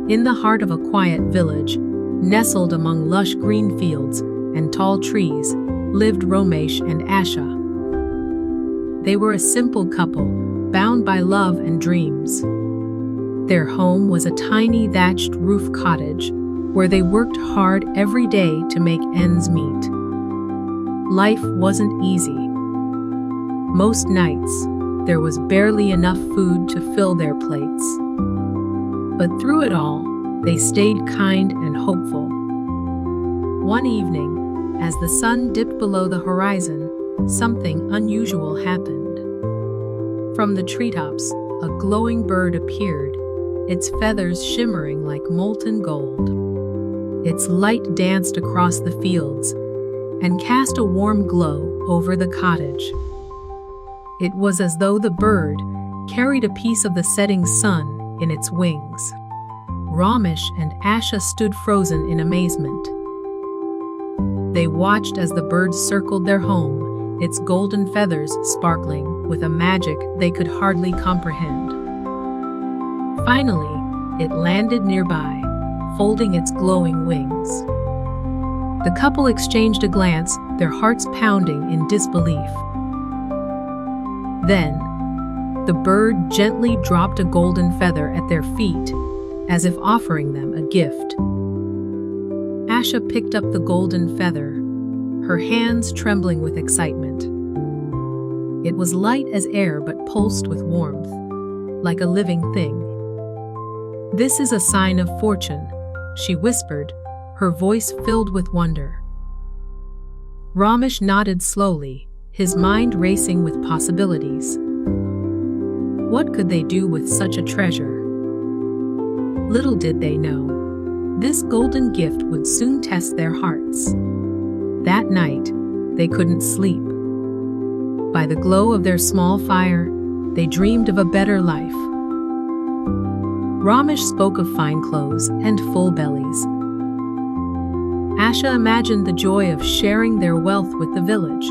In the heart of a quiet village, nestled among lush green fields and tall trees, lived Ramesh and Asha. They were a simple couple, bound by love and dreams. Their home was a tiny thatched roof cottage where they worked hard every day to make ends meet. Life wasn't easy. Most nights, there was barely enough food to fill their plates. But through it all, they stayed kind and hopeful. One evening, as the sun dipped below the horizon, something unusual happened. From the treetops, a glowing bird appeared, its feathers shimmering like molten gold. Its light danced across the fields and cast a warm glow over the cottage. It was as though the bird carried a piece of the setting sun in its wings. Ramesh and Asha stood frozen in amazement. They watched as the bird circled their home, its golden feathers sparkling with a magic they could hardly comprehend. Finally, it landed nearby, folding its glowing wings. The couple exchanged a glance, their hearts pounding in disbelief. Then, the bird gently dropped a golden feather at their feet, as if offering them a gift. Asha picked up the golden feather, her hands trembling with excitement. It was light as air but pulsed with warmth, like a living thing. "This is a sign of fortune," she whispered, her voice filled with wonder. Ramesh nodded slowly, his mind racing with possibilities. What could they do with such a treasure? Little did they know, this golden gift would soon test their hearts. That night, they couldn't sleep. By the glow of their small fire, they dreamed of a better life. Ramesh spoke of fine clothes and full bellies. Asha imagined the joy of sharing their wealth with the village.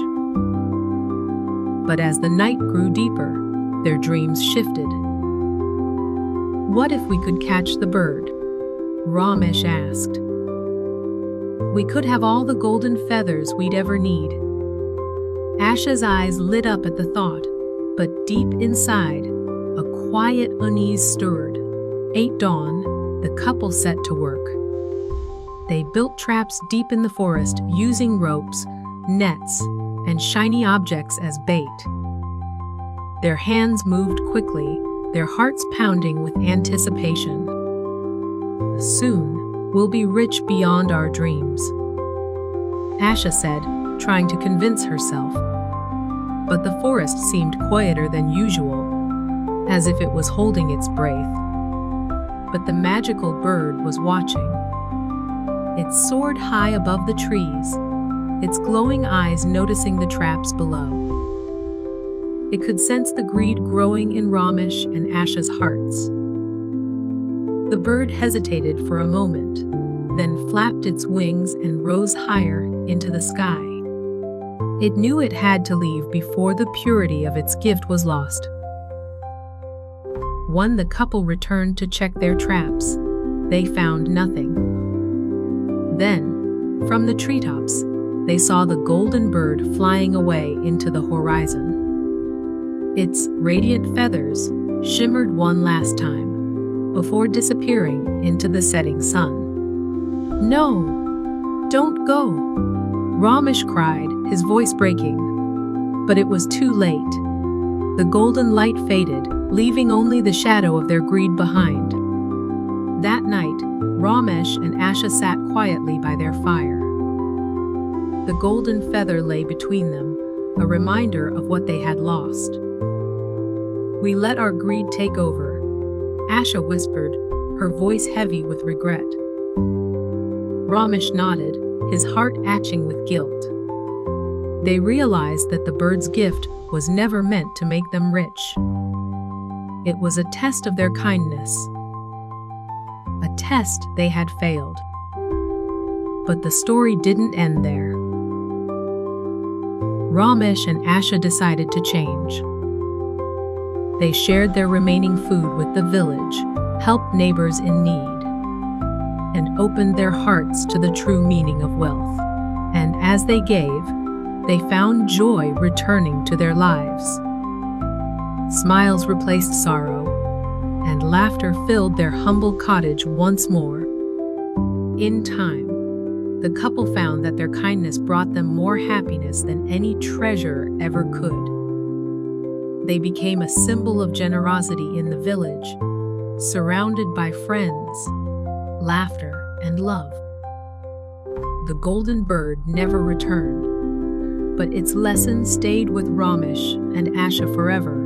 But as the night grew deeper, their dreams shifted. "What if we could catch the bird?" Ramesh asked. "We could have all the golden feathers we'd ever need." Asha's eyes lit up at the thought, but deep inside, a quiet unease stirred. At dawn, the couple set to work. They built traps deep in the forest using ropes, nets, and shiny objects as bait. Their hands moved quickly, their hearts pounding with anticipation. "Soon, we'll be rich beyond our dreams," Asha said, trying to convince herself. But the forest seemed quieter than usual, as if it was holding its breath. But the magical bird was watching. It soared high above the trees, its glowing eyes noticing the traps below. It could sense the greed growing in Ramesh and Asha's hearts. The bird hesitated for a moment, then flapped its wings and rose higher into the sky. It knew it had to leave before the purity of its gift was lost. When the couple returned to check their traps, they found nothing. Then, from the treetops, they saw the golden bird flying away into the horizon. Its radiant feathers shimmered one last time, before disappearing into the setting sun. "No, don't go!" Ramesh cried, his voice breaking. But it was too late. The golden light faded, leaving only the shadow of their greed behind. That night, Ramesh and Asha sat quietly by their fire. The golden feather lay between them, a reminder of what they had lost. "We let our greed take over," Asha whispered, her voice heavy with regret. Ramesh nodded, his heart aching with guilt. They realized that the bird's gift was never meant to make them rich. It was a test of their kindness, a test they had failed. But the story didn't end there. Ramesh and Asha decided to change. They shared their remaining food with the village, helped neighbors in need, and opened their hearts to the true meaning of wealth. And as they gave, they found joy returning to their lives. Smiles replaced sorrow, and laughter filled their humble cottage once more. In time, the couple found that their kindness brought them more happiness than any treasure ever could. They became a symbol of generosity in the village, surrounded by friends, laughter, and love. The golden bird never returned, but its lesson stayed with Ramesh and Asha forever.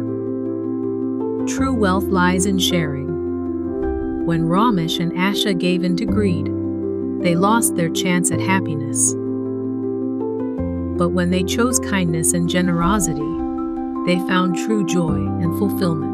True wealth lies in sharing. When Ramesh and Asha gave in to greed, they lost their chance at happiness. But when they chose kindness and generosity, they found true joy and fulfillment.